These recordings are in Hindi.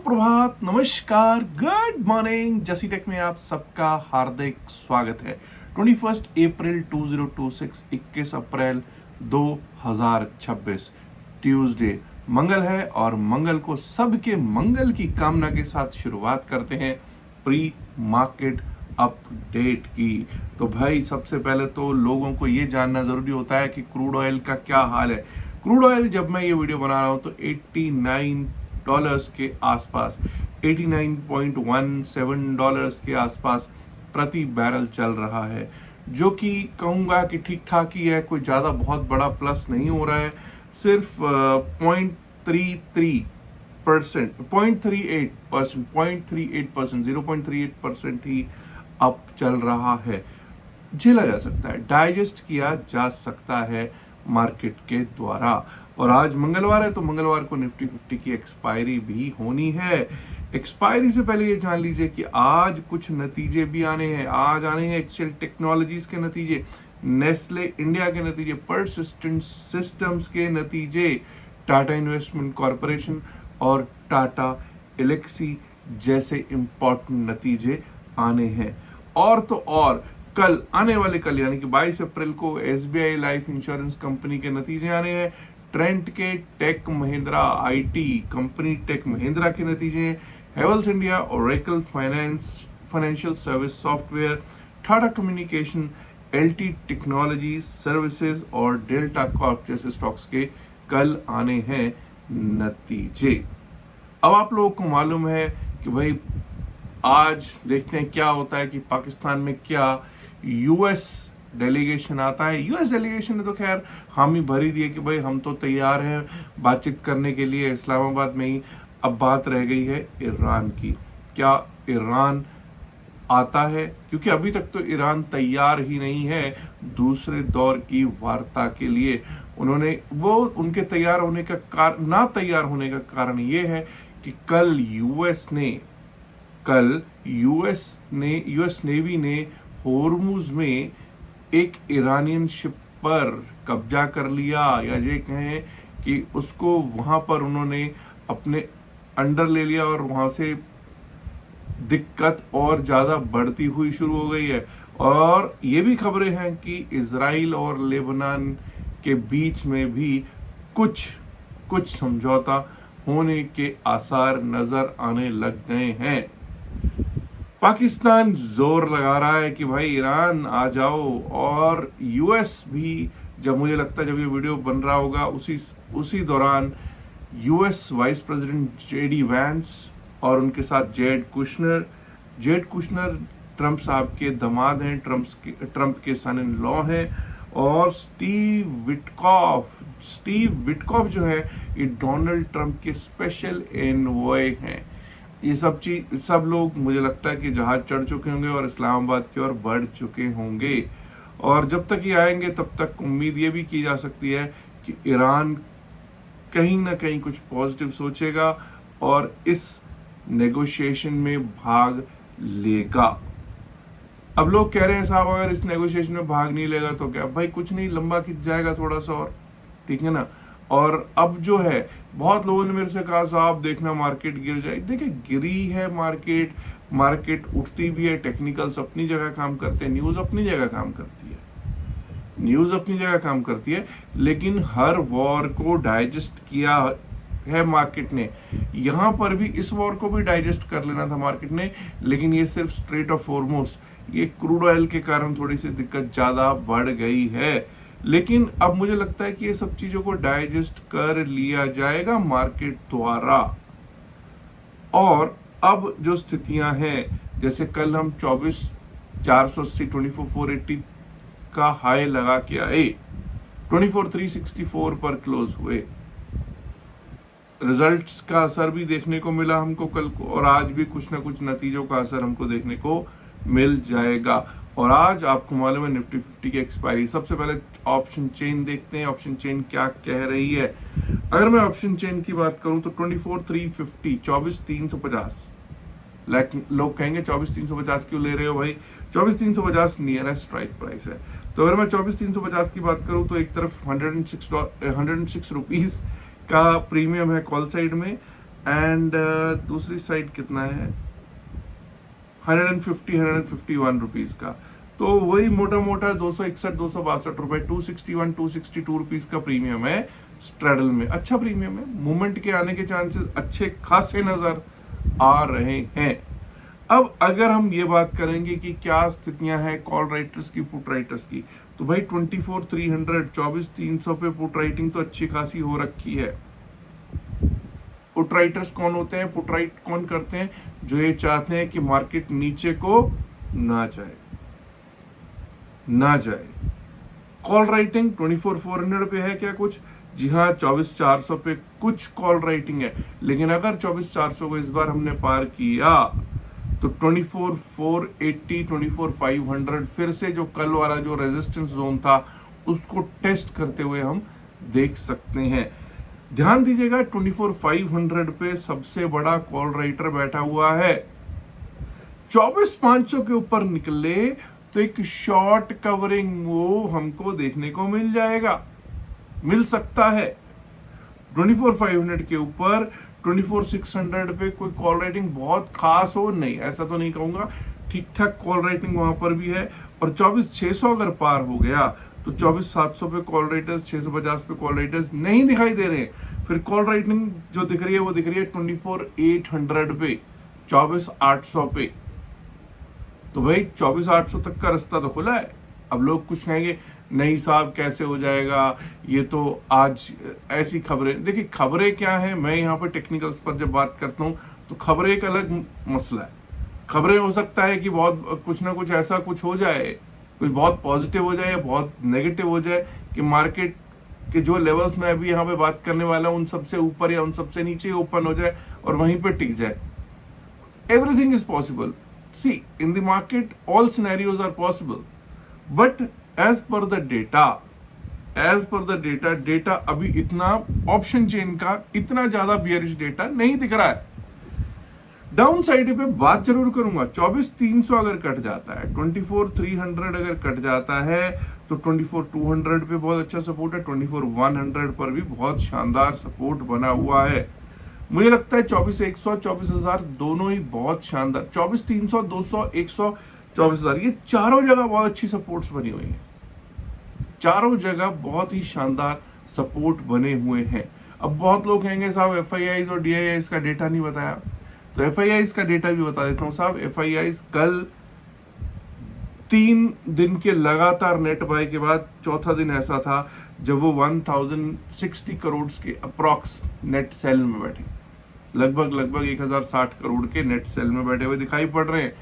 सुप्रभात, नमस्कार, गुड मॉर्निंग। जसी टेक में आप सबका हार्दिक स्वागत है। 21 अप्रैल 2026, 21 अप्रैल 2026 ट्यूसडे मंगल है और मंगल को सबके मंगल की कामना के साथ शुरुआत करते हैं प्री मार्केट अपडेट की। तो भाई सबसे पहले तो लोगों को ये जानना जरूरी होता है कि क्रूड ऑयल का क्या हाल है। क्रूड ऑयल जब मैं ये वीडियो बना रहा हूं तो $89 के आसपास, $89.17 के आसपास प्रति बैरल चल रहा है, जो कि कहूंगा कि ठीक ठाक ही है। कोई ज़्यादा बहुत बड़ा प्लस नहीं हो रहा है, सिर्फ 0.38%, 0.38% ही अप चल रहा है। झेला जा सकता है, डाइजेस्ट किया जा सकता है मार्केट के द्वारा। और आज मंगलवार है तो मंगलवार को निफ्टी 50 की एक्सपायरी भी होनी है। एक्सपायरी से पहले ये जान लीजिए कि आज कुछ नतीजे भी आने हैं। आज आने हैं एक्सेल टेक्नोलॉजीज के नतीजे, नेस्ले इंडिया के नतीजे, परसिस्टेंट सिस्टम्स के नतीजे, टाटा इन्वेस्टमेंट कॉरपोरेशन और टाटा एलेक्सी जैसे इंपॉर्टेंट नतीजे आने हैं। और तो और कल आने वाले कल यानी कि 22 अप्रैल को एसबीआई लाइफ इंश्योरेंस कंपनी के नतीजे आने हैं। ट्रेंट के टेक महिंद्रा आईटी कंपनी टेक महिंद्रा के नतीजे, Havells India, Oracle Financial Service Software, Tata Communication, L T Technology Services और डेल्टा कॉर्प जैसे स्टॉक्स के कल आने हैं नतीजे। अब आप लोगों को मालूम है कि भाई आज देखते हैं क्या होता है कि पाकिस्तान में क्या यूएस डेलीगेशन आता है। यूएस डेलीगेशन ने तो खैर हामी भरी दी है कि भाई हम तो तैयार हैं बातचीत करने के लिए इस्लामाबाद में ही। अब बात रह गई है ईरान की। क्या ईरान आता है? क्योंकि अभी तक तो ईरान तैयार ही नहीं है दूसरे दौर की वार्ता के लिए। उनके तैयार होने का ना तैयार होने का कारण ये है कि कल यूएस नेवी ने होर्मुज में एक ईरानियन शिप पर कब्जा कर लिया, या ये कहें कि उसको वहां पर उन्होंने अपने अंडर ले लिया और वहां से दिक्कत और ज्यादा बढ़ती हुई शुरू हो गई है। और ये भी खबरें हैं कि इजराइल और लेबनान के बीच में भी कुछ समझौता होने के आसार नजर आने लग गए हैं। पाकिस्तान जोर लगा रहा है कि भाई ईरान आ जाओ, और यूएस भी मुझे लगता है जब ये वीडियो बन रहा होगा उसी दौरान US vice president JD Vance और उनके साथ जेड कुशनर ट्रंप साहब के दामाद हैं, ट्रंप के सन इन लॉ हैं, और स्टीव विटकॉफ जो है ये डोनाल्ड ट्रंप के स्पेशल एनवॉय हैं। ये सब लोग मुझे लगता है कि जहाज चढ़ चुके होंगे और इस्लामाबाद की ओर बढ़ चुके होंगे। और जब तक ये आएंगे तब तक उम्मीद ये भी की जा सकती है कि ईरान कहीं ना कहीं कुछ पॉजिटिव सोचेगा और इस नेगोशिएशन में भाग लेगा। अब लोग कह रहे हैं साहब अगर इस नेगोशिएशन में भाग नहीं लेगा तो क्या? भाई कुछ नहीं, लंबा खिंच जाएगा थोड़ा सा और, ठीक है ना। और अब जो है बहुत लोगों ने मेरे से कहा साहब देखना मार्केट गिर जाए। देखिए गिरी है मार्केट उठती भी है, टेक्निकल्स अपनी जगह काम करते हैं, न्यूज अपनी जगह काम करती है, लेकिन हर वॉर को डाइजेस्ट किया है मार्केट ने। यहां पर भी इस वॉर को भी डाइजेस्ट कर लेना था मार्केट ने, लेकिन ये सिर्फ स्ट्रेट ऑफ हॉर्मुज, ये क्रूड ऑयल के कारण थोड़ी सी दिक्कत ज्यादा बढ़ गई है। लेकिन अब मुझे लगता है कि ये सब चीजों को डाइजेस्ट कर लिया जाएगा मार्केट द्वारा। और अब जो स्थितियां हैं, जैसे कल हम 24,480 24,480 का हाई लगा के आए, 24,364 पर क्लोज हुए। रिजल्ट्स का असर भी देखने को मिला हमको कल को, और आज भी कुछ ना कुछ नतीजों का असर हमको देखने को मिल जाएगा। और आज आपको मालूम है निफ्टी 50 की एक्सपायरी। सबसे पहले ऑप्शन चेन देखते हैं, ऑप्शन चेन क्या कह रही है। अगर मैं ऑप्शन चेन की बात करूं तो 24,350, 24,350। लोग कहेंगे 24,350 क्यों ले रहे हो भाई? 24,350 नियरेस्ट स्ट्राइक प्राइस है। तो अगर मैं 24,350 की बात करूं तो एक तरफ 106 रुपीज का प्रीमियम है कॉल साइड में, एंड दूसरी साइड कितना है 151 रुपीज का। तो वही मोटा मोटा 261 262 रुपए 261 262 रुपीज का प्रीमियम है स्ट्रेडल में। अच्छा प्रीमियम है, मूवमेंट के आने के चांसेस अच्छे खासे नजर आ रहे हैं। अब अगर हम ये बात करेंगे कि क्या स्थितियां हैं कॉल राइटर्स की पुट राइटर्स की, तो भाई 24,300 24,300 पे पुट राइटिंग तो अच्छी खासी हो रखी है। पुट राइटर्स कौन होते हैं, पुट राइट कौन करते हैं, जो ये चाहते हैं कि मार्केट नीचे को ना जाए ना जाए। कॉल राइटिंग 24,400 पे है क्या कुछ, जी हाँ 24,400 पे कुछ कॉल राइटिंग है। लेकिन अगर 24,400 को इस बार हमने पार किया तो 24,480 24,500 फिर से जो कल वाला जो रेजिस्टेंस जोन था उसको टेस्ट करते हुए हम देख सकते हैं। ध्यान दीजिएगा 24,500 पे सबसे बड़ा कॉल राइटर बैठा हुआ है। 24,500 के ऊपर निकले तो एक शॉर्ट कवरिंग वो हमको देखने को मिल जाएगा, मिल सकता है। 24,500 के ऊपर 24,600 पे कोई कॉल राइटिंग बहुत खास हो नहीं, ऐसा तो नहीं कहूंगा, ठीक ठाक कॉल राइटिंग वहां पर भी है। और 24,600 अगर पार हो गया तो 24,700 पे कॉल राइटर्स, 650 पे कॉल राइटर्स नहीं दिखाई दे रहे। फिर कॉल राइटिंग जो दिख रही है वो दिख रही है 24,800 पे, 24,800 पे। तो भाई 24,800 तक का रास्ता तो खुला है। अब लोग कुछ कहेंगे नहीं साहब कैसे हो जाएगा, ये तो आज ऐसी खबरें, देखिए खबरें क्या है, मैं यहाँ पे टेक्निकल्स पर जब बात करता हूँ तो खबरें एक अलग मसला है। खबरें हो सकता है कि बहुत कुछ ना कुछ ऐसा कुछ हो जाए, कुछ बहुत पॉजिटिव हो जाए या बहुत नेगेटिव हो जाए कि मार्केट के जो लेवल्स में अभी यहाँ पे बात करने वाला हूँ उन सबसे ऊपर या उन सबसे नीचे ओपन हो जाए और वहीं पे टिक जाए। Everything is possible. See, in the market, all scenarios are possible. But as per the data, data अभी इतना ऑप्शन चेन का इतना ज्यादा बियरिश डेटा नहीं दिख रहा है। डाउन साइड पे बात जरूर करूंगा, 24,300 अगर कट जाता है, 24,300 अगर कट जाता है तो 24,200 पे बहुत अच्छा सपोर्ट है, 24,100 पर भी बहुत शानदार सपोर्ट बना हुआ है। मुझे लगता है 24,100 24,000 दोनों ही बहुत शानदार, 24,300 200 100 24,000 ये चारों जगह बहुत अच्छी सपोर्ट्स बनी हुई हैं। चारों जगह बहुत ही शानदार सपोर्ट बने हुए हैं। अब बहुत लोग कहेंगे साहब एफआईआईज और डीआईआईज का डेटा नहीं बताया, तो एफआईआईज का डेटा भी बता देता हूँ साहब। एफआईआईज कल 3 दिन के लगातार नेट बाय के बाद चौथा दिन ऐसा था जब वो 1060 करोड़ के अप्रॉक्स नेट सेल में बैठे, लगभग 1060 करोड़ के नेट सेल में बैठे हुए दिखाई पड़ रहे हैं।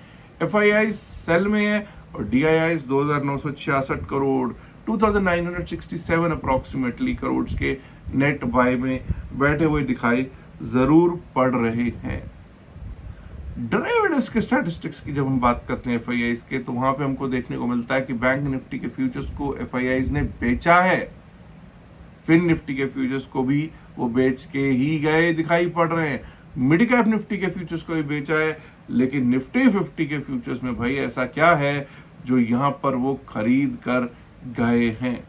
एफआईआई सेल में है और डीआईआई 2,966 करोड़ 2,967 अप्रॉक्सीमेटली करोड़ के नेट बाय में बैठे हुए दिखाई जरूर पड़ रहे हैं। डेरिवेटिव्स के स्टैटिस्टिक्स की जब हम बात करते हैं एफआईआईज के, तो वहां पे हमको देखने को मिलता है कि बैंक निफ्टी के फ्यूचर्स को एफआईआईज ने बेचा है, फिन निफ्टी के फ्यूचर्स को भी वो बेच के ही गए दिखाई पड़ रहे हैं। मिड कैप निफ्टी के फ्यूचर्स को भी बेचा है, लेकिन निफ्टी 50 के फ्यूचर्स में भाई ऐसा क्या है जो यहां पर वो खरीद कर गए हैं।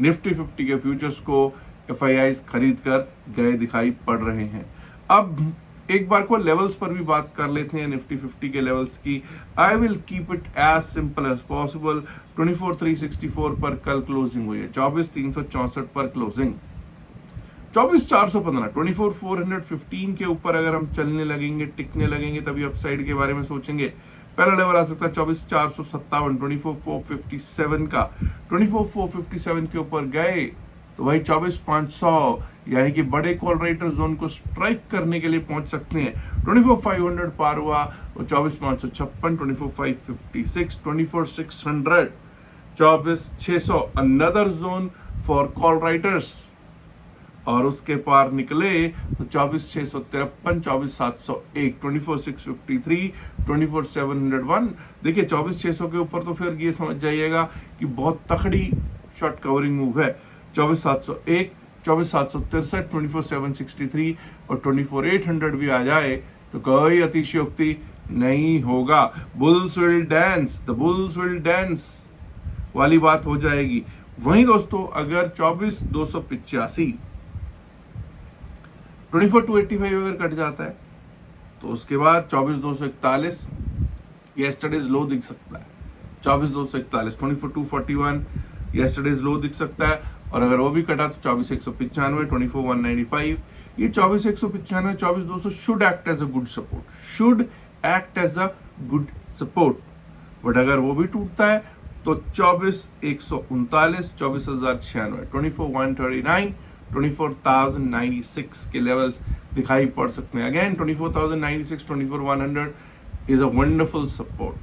निफ्टी 50 के फ्यूचर्स को एफआईआईज खरीद कर गए दिखाई पड़ रहे हैं। अब एक बार को लेवल्स पर भी बात कर लेते हैं निफ्टी 50 के लेवल्स की। I will keep it as simple as possible. 24,364 पर कल क्लोजिंग हुई है, 24,364 पर क्लोजिंग, 24,415 24,415 के ऊपर अगर हम चलने लगेंगे, टिकने लगेंगे, तभी अपसाइड के बारे में सोचेंगे। पहला लेवल आ सकता है 24,457 24,457 का। 24,457 के ऊपर गए तो भाई 24,500 यानी कि बड़े कॉल राइटर जोन को स्ट्राइक करने के लिए पहुंच सकते हैं। 24,500 पार हुआ तो 24,556 24,556 24,600 24,600 another zone for call writers, और उसके पार निकले तो 24,653 24,701 24,653 24,701। देखिए 24,600 के ऊपर तो फिर ये समझ जाइएगा कि बहुत तकड़ी शॉर्ट कवरिंग मूव है। 24,701 24,763 24,763 और 24,800 भी आ जाए तो कोई अतिशयोक्ति नहीं होगा। Bulls will dance, the bulls will dance वाली बात हो जाएगी। वहीं दोस्तों अगर 24,285 24,285 अगर कट जाता है तो उसके बाद 24,241 यस्टरडेज लो दिख सकता है। 24,241, 24,241 यस्टरडेज लो दिख सकता है। और अगर वो भी कटा तो 24,195, 24,195। ये 24,195, 24,200 should act as a good support, should act as a good support. But अगर वो भी टूटता है तो 24,139, 24,096, 24,139, 24,096 के लेवल्स दिखाई पड़ सकते हैं। Again 24,096, 24,100 is a wonderful support.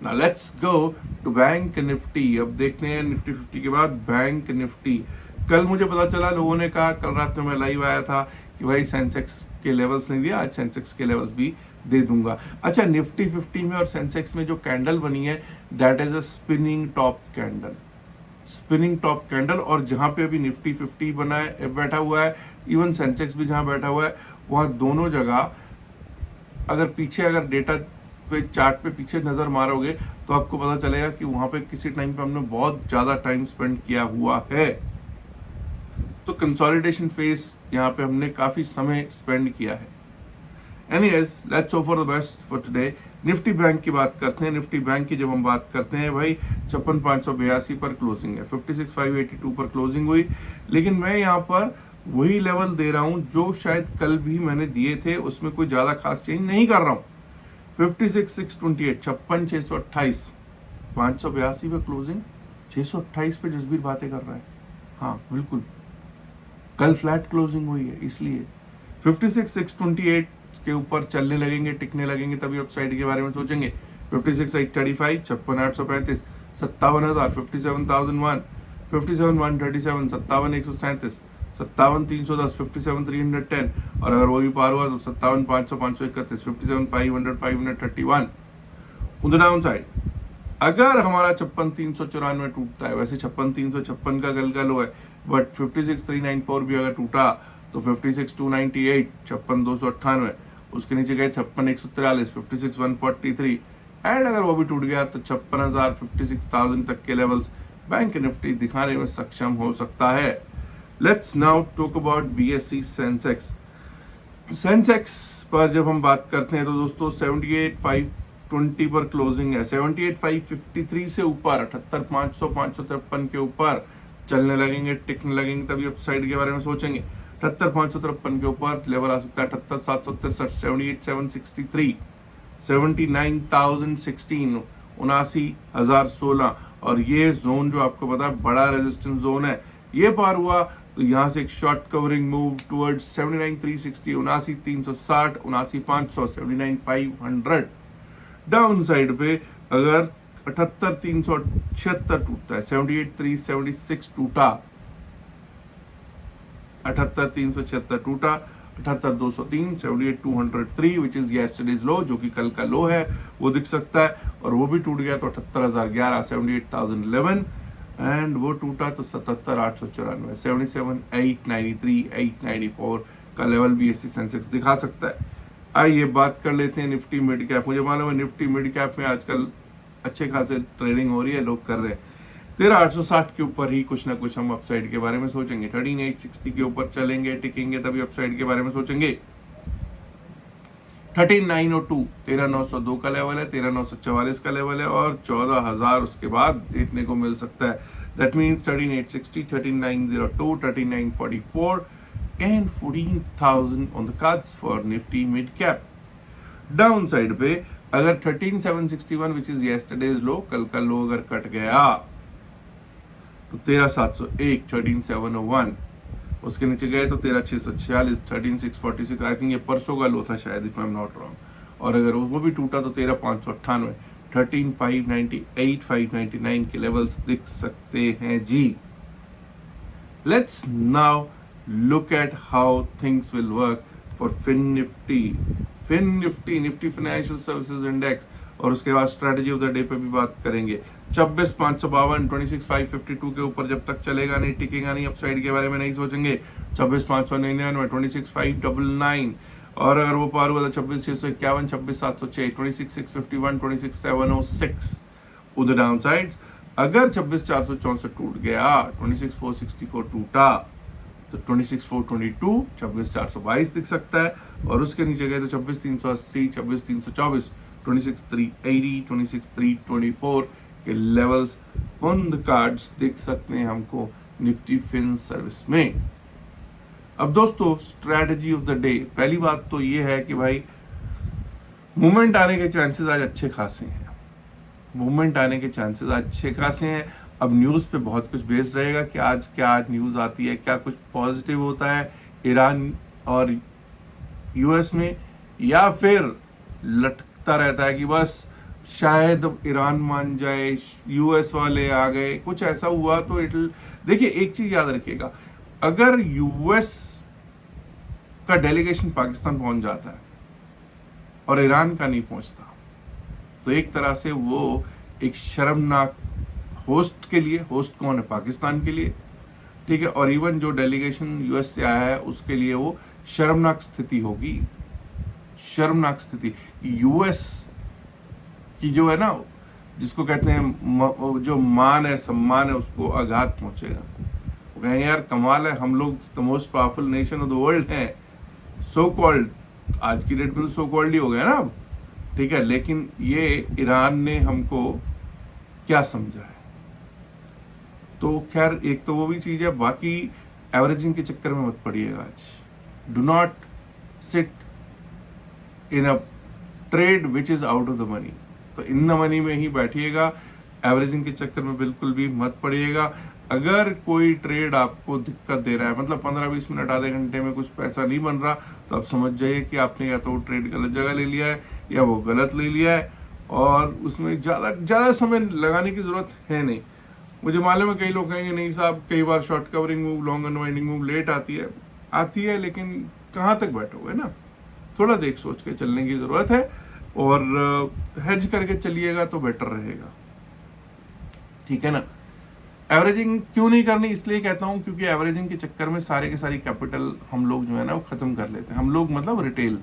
Now let's go to bank Nifty. अब देखते हैं निफ्टी 50 के बाद बैंक निफ्टी। कल मुझे पता चला, लोगों ने कहा, कल रात में मैं लाइव आया था कि भाई सेंसेक्स के लेवल्स नहीं दिया, आज सेंसेक्स के लेवल्स भी दे दूंगा। अच्छा, निफ्टी 50 में और सेंसेक्स में जो कैंडल बनी है that is a spinning top candle, spinning top candle. और जहां पे अभी निफ्टी 50 बना है, बैठा हुआ है, इवन सेंसेक्स भी जहां बैठा हुआ है, वहां दोनों जगह अगर पीछे, अगर डेटा पे चार्ट पे पीछे नजर मारोगे तो आपको पता चलेगा कि वहां पे किसी टाइम पे हमने बहुत ज्यादा टाइम स्पेंड किया हुआ है। तो कंसोलिडेशन फेज यहाँ पे हमने काफी समय स्पेंड किया है। Anyways, let's hope for the best for today. Nifty bank की बात करते हैं। निफ्टी बैंक की जब हम बात करते हैं भाई, 56,582 पर क्लोजिंग है, 56,582 पर क्लोजिंग हुई। लेकिन मैं यहाँ पर वही लेवल दे रहा हूं जो शायद कल भी मैंने दिए थे, उसमें कोई ज्यादा खास चेंज नहीं कर रहा हूं। 56,628, 56,628, 582 पे क्लोजिंग, 628 पे जसबीर बातें कर रहा है। हाँ बिल्कुल, कल फ्लैट क्लोजिंग हुई है, इसलिए 56,628 के ऊपर चलने लगेंगे, टिकने लगेंगे, तभी अपसाइड के बारे में सोचेंगे। 56,835, 56,835, 57,000, 57,001, 57,137, 57,137, 57,310, 57,310। और अगर वो भी पार हुआ तो 57,500, 531, 57,500, 531। ऑन द डाउन साइड अगर हमारा 56,394 टूटता है, वैसे 56,356 का कल का लो है, बट 56,394 भी अगर टूटा तो 56,298, 56,298, उसके नीचे गए 56,143, 56,143। एंड अगर वो भी टूट गया तो 56,000, 56,000 तक के लेवल्स बैंक निफ्टी दिखाने में सक्षम हो सकता है। Let's now talk about BSE Sensex. Sensex पर जब हम बात करते हैं तो दोस्तों 78,520 पर क्लोजिंग है। 78,553 से ऊपर 78,500, 553 के ऊपर चलने लगेंगे, टिकने लगेंगे, तभी अपसाइड के बारे में सोचेंगे। 78,553 के ऊपर लेवल आ सकता है 78,763, 78,763, 79,016, 79,016। और ये जोन जो आपको पता है बड़ा रेजिस्टेंस जोन है, ये पार हुआ तो यहाँ से एक short covering move towards 79,360, 79,360, 79,500, 79,500। Down side पे अगर 78,376 टूटता है, 78,376 टूटा, 78,376 टूटा, 78,203, 78,203 विच इज यस्टरडेज लो, जो कि कल का लो है, वो दिख सकता है। और वो भी टूट गया तो 78,011, 78,011। एंड वो टूटा तो 77,894, 77,893, 894 का लेवल BSE सेंसेक्स दिखा सकता है। आइए बात कर लेते हैं निफ्टी मिड कैप। मुझे मालूम है निफ्टी मिड कैप में आजकल अच्छे खासे ट्रेडिंग हो रही है, लोग कर रहे हैं। 13,860 के ऊपर ही कुछ ना कुछ हम अपसाइड के बारे में सोचेंगे। 13,860 के ऊपर चलेंगे, टिकेंगे, तभी अपसाइड के बारे में सोचेंगे। 13,902, 13,902 का लेवल है, 13,944 का लेवल है, और 14,000 उसके बाद देखने को मिल सकता है। That means 13,860, 13,902, 13,944 and 14,000 on the cards for Nifty mid cap. Down side पे अगर 13,761 विच इज यस्टरडेज लो, कल का लो अगर कट गया तो 13,701, 13,701, उसके नीचे गए तो 13,646, 13,646। आई थिंक ये परसों का लो था शायद, if I am not wrong. और अगर वो भी टूटा तो 13,598, 13,598, 599 के लेवल्स दिख सकते हैं जी। Let's now look at how things will work for FinNifty, Nifty financial services index, और उसके बाद स्ट्रेटजी ऑफ द डे पे भी बात करेंगे। 26,552, 26,552 के ऊपर जब तक चलेगा नहीं, टिकेगा नहीं, अपसाइड के बारे में नहीं सोचेंगे। 26,599, 26,599, और अगर वो पार हुआ तो 26,651, 26,706, 26,651, 26,706 उधर डाउन साइड। अगर 26,464 टूट गया, 26,464 टूटा तो 26,422 26,422 दिख सकता है, और उसके नीचे गए तो 26,380 26,324 26,380 26,324 के लेवल्स ऑन द कार्ड्स दिख सकते हैं हमको निफ्टी फिन सर्विस में। अब दोस्तों स्ट्रैटेजी ऑफ द डे, पहली बात तो ये है कि भाई मूवमेंट आने के चांसेस आज अच्छे खासे हैं, मूवमेंट आने के चांसेस अच्छे खासे हैं। अब न्यूज़ पे बहुत कुछ बेस्ड रहेगा कि आज क्या न्यूज़ आती है, क्या कुछ पॉजिटिव होता है ईरान और यूएस में, या फिर लटकता रहता है कि बस शायद ईरान मान जाए, यूएस वाले आ गए, कुछ ऐसा हुआ तो देखिए एक चीज याद रखिएगा, अगर यूएस का डेलीगेशन पाकिस्तान पहुंच जाता है और ईरान का नहीं पहुंचता, तो एक तरह से वो एक शर्मनाक होस्ट के लिए, होस्ट कौन है, पाकिस्तान के लिए, ठीक है, और इवन जो डेलीगेशन यूएस से आया है उसके लिए वो शर्मनाक स्थिति होगी, शर्मनाक स्थिति। यूएस की जो है ना, जिसको कहते हैं जो मान है, सम्मान है, उसको आघात पहुंचेगा। वो कहेंगे यार कमाल है, हम लोग the most powerful nation of the world हैं, सो कॉल्ड, आज की डेट में तो सो कॉल्ड ही हो गया ना अब, ठीक है, लेकिन ये ईरान ने हमको क्या समझा है। तो खैर एक तो वो भी चीज है, बाकी एवरेजिंग के चक्कर में मत पड़िएगा आज, do not sit in a trade which is out of the money, तो इन द मनी में ही बैठिएगा, एवरेजिंग के चक्कर में बिल्कुल भी मत पड़िएगा। अगर कोई ट्रेड आपको दिक्कत दे रहा है, मतलब 15-20 मिनट आधे घंटे में कुछ पैसा नहीं बन रहा, तो आप समझ जाइए कि आपने या तो वो ट्रेड गलत जगह ले लिया है या वो गलत ले लिया है, और उसमें ज़्यादा समय लगाने की ज़रूरत है नहीं। मुझे मालूम है कई लोग कहेंगे नहीं साहब, कई बार short covering move, long unwinding move late आती है, लेकिन कहाँ तक बैठोगे ना, थोड़ा देख सोच के चलने की ज़रूरत है, और हेज करके चलिएगा तो बेटर रहेगा, ठीक है ना। एवरेजिंग क्यों नहीं करनी, इसलिए कहता हूं क्योंकि एवरेजिंग के चक्कर में सारे के सारी कैपिटल हम लोग जो है ना वो खत्म कर लेते हैं, हम लोग मतलब रिटेल,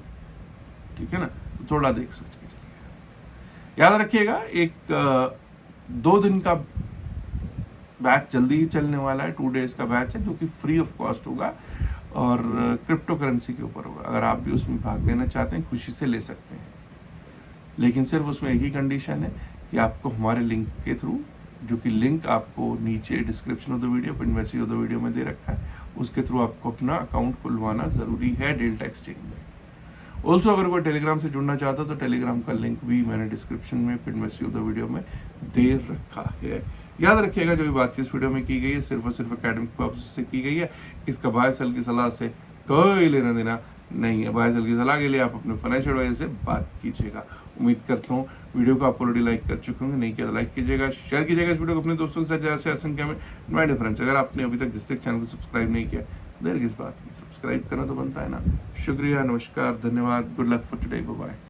ठीक है ना, थोड़ा देख सोच के चलिएगा। याद रखिएगा एक 2 दिन का बैच जल्दी ही चलने वाला है, 2 डेज का बैच है जो कि फ्री ऑफ कॉस्ट होगा, और क्रिप्टो करेंसी के ऊपर होगा। अगर आप भी उसमें भाग लेना चाहते हैं खुशी से ले सकते हैं, लेकिन सिर्फ उसमें एक ही कंडीशन है कि आपको हमारे लिंक के थ्रू, जो कि लिंक आपको नीचे description of the video, pin message of the video में दे रखा है, उसके थ्रू आपको अपना अकाउंट खुलवाना ज़रूरी है डेल्टा एक्सचेंज में। ऑल्सो अगर कोई टेलीग्राम से जुड़ना चाहता है तो टेलीग्राम का लिंक भी मैंने डिस्क्रिप्शन में, pin message of the video में दे रखा है। याद रखिएगा जो भी बातचीत इस वीडियो में की गई है सिर्फ और सिर्फ एकेडमिक पर्पस से की गई है, इसका बाय सेल की सलाह से कोई लेना देना नहीं है। बाय सेल की सलाह के लिए आप अपने फाइनेंशियल एडवाइजर से बात कीजिएगा। उम्मीद करता हूँ वीडियो को आप ऑलरेडी लाइक कर चुके होंगे, नहीं किया तो लाइक कीजिएगा, शेयर कीजिएगा इस वीडियो को अपने दोस्तों के साथ, जैसे असंख्य में माय डिफरेंस। अगर आपने अभी तक जिस तक चैनल को सब्सक्राइब नहीं किया, देर किस बात की, सब्सक्राइब करना तो बनता है ना। शुक्रिया, नमस्कार, धन्यवाद, good luck for today, bye bye.